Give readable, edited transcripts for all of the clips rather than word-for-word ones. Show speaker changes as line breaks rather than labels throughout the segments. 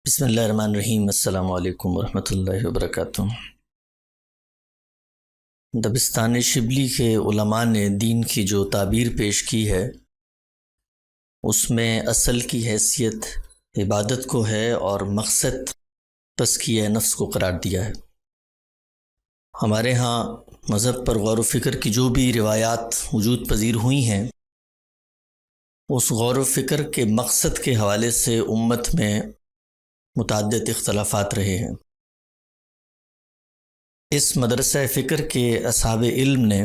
بسم اللہ الرحمن الرحیم۔ السلام علیکم ورحمۃ اللہ وبرکاتہ۔ دبستان شبلی کے علماء نے دین کی جو تعبیر پیش کی ہے اس میں اصل کی حیثیت عبادت کو ہے اور مقصد تزکیہ نفس کو قرار دیا ہے۔ ہمارے ہاں مذہب پر غور و فکر کی جو بھی روایات وجود پذیر ہوئی ہیں اس غور و فکر کے مقصد کے حوالے سے امت میں متعدد اختلافات رہے ہیں۔ اس مدرسہ فکر کے اصحاب علم نے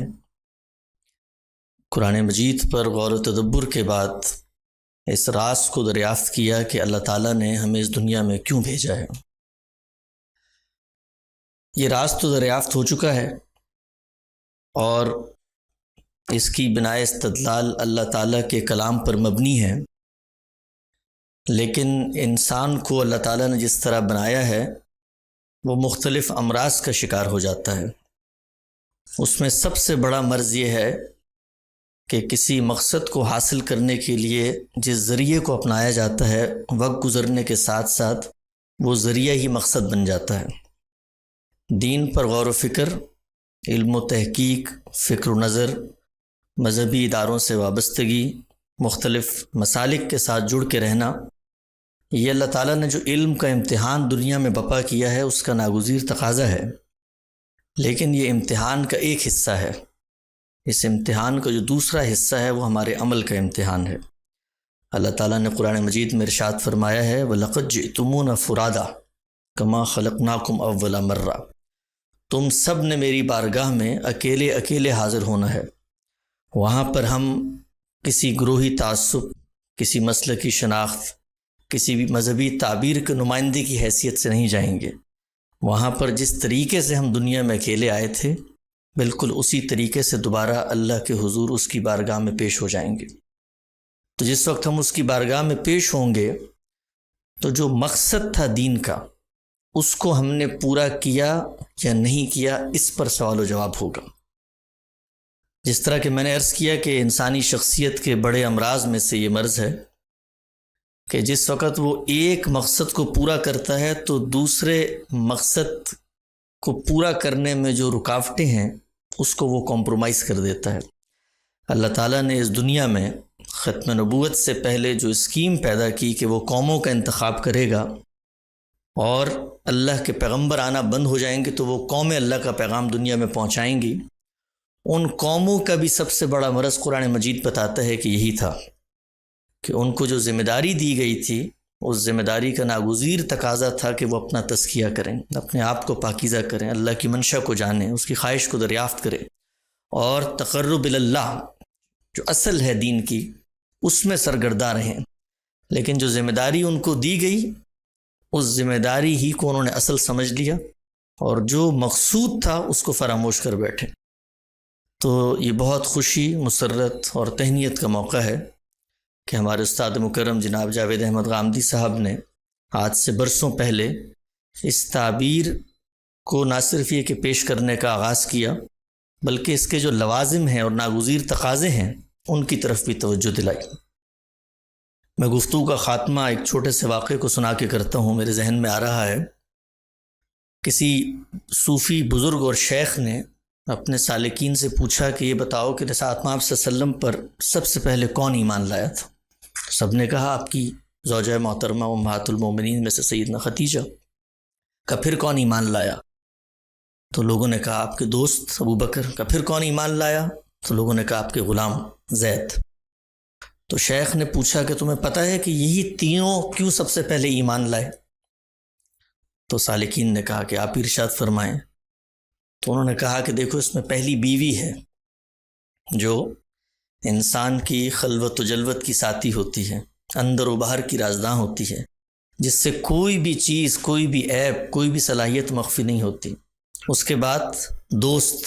قرآن مجید پر غور و تدبر کے بعد اس راز کو دریافت کیا کہ اللہ تعالیٰ نے ہمیں اس دنیا میں کیوں بھیجا ہے۔ یہ راز تو دریافت ہو چکا ہے اور اس کی بنائے استدلال اللہ تعالیٰ کے کلام پر مبنی ہے، لیکن انسان کو اللہ تعالیٰ نے جس طرح بنایا ہے وہ مختلف امراض کا شکار ہو جاتا ہے۔ اس میں سب سے بڑا مرض یہ ہے کہ کسی مقصد کو حاصل کرنے کے لیے جس ذریعے کو اپنایا جاتا ہے وقت گزرنے کے ساتھ ساتھ وہ ذریعہ ہی مقصد بن جاتا ہے۔ دین پر غور و فکر، علم و تحقیق، فکر و نظر، مذہبی اداروں سے وابستگی، مختلف مسالک کے ساتھ جڑ کے رہنا، یہ اللہ تعالیٰ نے جو علم کا امتحان دنیا میں بپا کیا ہے اس کا ناگزیر تقاضا ہے، لیکن یہ امتحان کا ایک حصہ ہے۔ اس امتحان کا جو دوسرا حصہ ہے وہ ہمارے عمل کا امتحان ہے۔ اللہ تعالیٰ نے قرآن مجید میں ارشاد فرمایا ہے وَلَقَدْ جِئْتُمُونَ فُرَادَىٰ كَمَا خَلَقْنَاكُمْ أَوَّلَ مَرَّةٍ، تم سب نے میری بارگاہ میں اکیلے اکیلے حاضر ہونا ہے۔ وہاں پر ہم کسی گروہی تعصب، کسی مسلکی شناخت، کسی بھی مذہبی تعبیر کے نمائندے کی حیثیت سے نہیں جائیں گے۔ وہاں پر جس طریقے سے ہم دنیا میں اکیلے آئے تھے بالکل اسی طریقے سے دوبارہ اللہ کے حضور اس کی بارگاہ میں پیش ہو جائیں گے۔ تو جس وقت ہم اس کی بارگاہ میں پیش ہوں گے تو جو مقصد تھا دین کا اس کو ہم نے پورا کیا یا نہیں کیا اس پر سوال و جواب ہوگا۔ جس طرح کہ میں نے عرض کیا کہ انسانی شخصیت کے بڑے امراض میں سے یہ مرض ہے کہ جس وقت وہ ایک مقصد کو پورا کرتا ہے تو دوسرے مقصد کو پورا کرنے میں جو رکاوٹیں ہیں اس کو وہ کمپرومائز کر دیتا ہے۔ اللہ تعالیٰ نے اس دنیا میں ختم نبوت سے پہلے جو اسکیم پیدا کی کہ وہ قوموں کا انتخاب کرے گا اور اللہ کے پیغمبر آنا بند ہو جائیں گے تو وہ قومیں اللہ کا پیغام دنیا میں پہنچائیں گی، ان قوموں کا بھی سب سے بڑا مرض قرآن مجید بتاتا ہے کہ یہی تھا کہ ان کو جو ذمہ داری دی گئی تھی اس ذمہ داری کا ناگزیر تقاضا تھا کہ وہ اپنا تزکیہ کریں، اپنے آپ کو پاکیزہ کریں، اللہ کی منشا کو جانیں، اس کی خواہش کو دریافت کریں اور تقرب اللہ جو اصل ہے دین کی اس میں سرگرداں رہیں۔ لیکن جو ذمہ داری ان کو دی گئی اس ذمہ داری ہی کو انہوں نے اصل سمجھ لیا اور جو مقصود تھا اس کو فراموش کر بیٹھے۔ تو یہ بہت خوشی، مسرت اور تہنیت کا موقع ہے کہ ہمارے استاد مکرم جناب جاوید احمد غامدی صاحب نے آج سے برسوں پہلے اس تعبیر کو نہ صرف یہ کہ پیش کرنے کا آغاز کیا بلکہ اس کے جو لوازم ہیں اور ناگزیر تقاضے ہیں ان کی طرف بھی توجہ دلائی۔ میں گفتگو کا خاتمہ ایک چھوٹے سے واقعے کو سنا کے کرتا ہوں۔ میرے ذہن میں آ رہا ہے کسی صوفی بزرگ اور شیخ نے اپنے سالکین سے پوچھا کہ یہ بتاؤ کہ رسالت آپ صلی اللہ علیہ وسلم پر سب سے پہلے کون ایمان لایا تھا؟ سب نے کہا آپ کی زوجہ محترمہ امہات المومنین میں سے سیدنا خدیجہ۔ کہ پھر کون ایمان لایا؟ تو لوگوں نے کہا آپ کے دوست ابو بکر۔ کہ پھر کون ایمان لایا؟ تو لوگوں نے کہا آپ کے غلام زید۔ تو شیخ نے پوچھا کہ تمہیں پتہ ہے کہ یہی تینوں کیوں سب سے پہلے ایمان لائے؟ تو سالکین نے کہا کہ آپ ارشاد فرمائیں۔ تو انہوں نے کہا کہ دیکھو اس میں پہلی بیوی ہے جو انسان کی خلوت و جلوت کی ساتھی ہوتی ہے، اندر و باہر کی رازداں ہوتی ہے، جس سے کوئی بھی چیز، کوئی بھی عیب، کوئی بھی صلاحیت مخفی نہیں ہوتی۔ اس کے بعد دوست،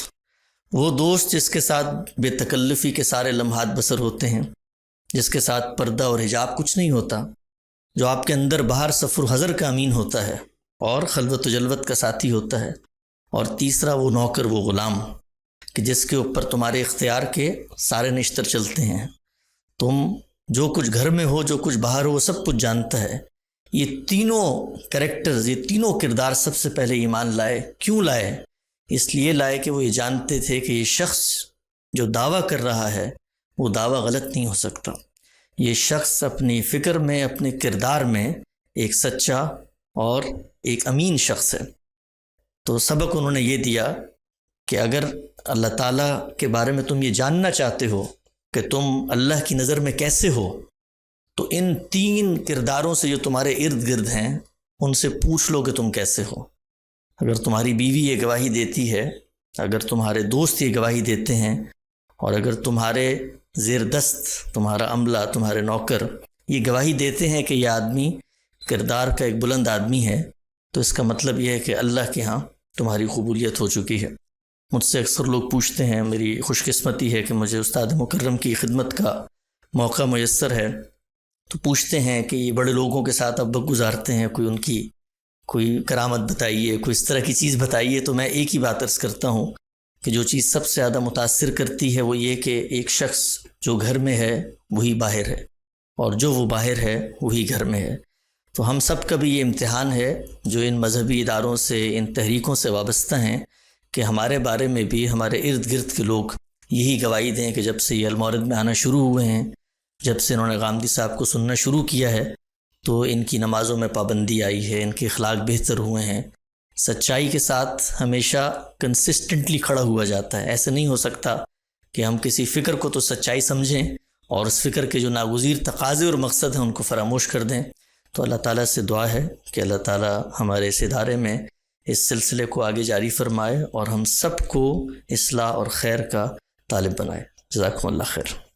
وہ دوست جس کے ساتھ بے تکلفی کے سارے لمحات بسر ہوتے ہیں، جس کے ساتھ پردہ اور حجاب کچھ نہیں ہوتا، جو آپ کے اندر باہر سفر و حضر کا امین ہوتا ہے اور خلوت و جلوت کا ساتھی ہوتا ہے۔ اور تیسرا وہ نوکر، وہ غلام کہ جس کے اوپر تمہارے اختیار کے سارے نشتر چلتے ہیں، تم جو کچھ گھر میں ہو، جو کچھ باہر ہو، وہ سب کچھ جانتا ہے۔ یہ تینوں کریکٹرز، یہ تینوں کردار سب سے پہلے ایمان لائے۔ کیوں لائے؟ اس لیے لائے کہ وہ یہ جانتے تھے کہ یہ شخص جو دعویٰ کر رہا ہے وہ دعویٰ غلط نہیں ہو سکتا۔ یہ شخص اپنی فکر میں، اپنے کردار میں ایک سچا اور ایک امین شخص ہے۔ تو سبق انہوں نے یہ دیا کہ اگر اللہ تعالیٰ کے بارے میں تم یہ جاننا چاہتے ہو کہ تم اللہ کی نظر میں کیسے ہو، تو ان تین کرداروں سے جو تمہارے ارد گرد ہیں ان سے پوچھ لو کہ تم کیسے ہو۔ اگر تمہاری بیوی یہ گواہی دیتی ہے، اگر تمہارے دوست یہ گواہی دیتے ہیں، اور اگر تمہارے زیر دست تمہارا عملہ، تمہارے نوکر یہ گواہی دیتے ہیں کہ یہ آدمی کردار کا ایک بلند آدمی ہے، تو اس کا مطلب یہ ہے کہ اللہ کے ہاں تمہاری قبولیت ہو چکی ہے۔ مجھ سے اکثر لوگ پوچھتے ہیں، میری خوش قسمتی ہے کہ مجھے استاد مکرم کی خدمت کا موقع میسر ہے، تو پوچھتے ہیں کہ یہ بڑے لوگوں کے ساتھ اب وقت گزارتے ہیں، کوئی ان کی کوئی کرامت بتائیے، کوئی اس طرح کی چیز بتائیے۔ تو میں ایک ہی بات عرض کرتا ہوں کہ جو چیز سب سے زیادہ متاثر کرتی ہے وہ یہ کہ ایک شخص جو گھر میں ہے وہی باہر ہے، اور جو وہ باہر ہے وہی گھر میں ہے۔ تو ہم سب کا بھی یہ امتحان ہے جو ان مذہبی اداروں سے، ان تحریکوں سے وابستہ ہیں، کہ ہمارے بارے میں بھی ہمارے ارد گرد کے لوگ یہی گواہی دیں کہ جب سے یہ المورد میں آنا شروع ہوئے ہیں، جب سے انہوں نے غامدی صاحب کو سننا شروع کیا ہے، تو ان کی نمازوں میں پابندی آئی ہے، ان کے اخلاق بہتر ہوئے ہیں، سچائی کے ساتھ ہمیشہ کنسسٹنٹلی کھڑا ہوا جاتا ہے۔ ایسے نہیں ہو سکتا کہ ہم کسی فکر کو تو سچائی سمجھیں اور اس فکر کے جو ناگزیر تقاضے اور مقصد ہیں ان کو فراموش کر دیں۔ تو اللہ تعالیٰ سے دعا ہے کہ اللہ تعالیٰ ہمارے اس ادارے میں اس سلسلے کو آگے جاری فرمائے اور ہم سب کو اصلاح اور خیر کا طالب بنائے۔ جزاکم اللہ خیر۔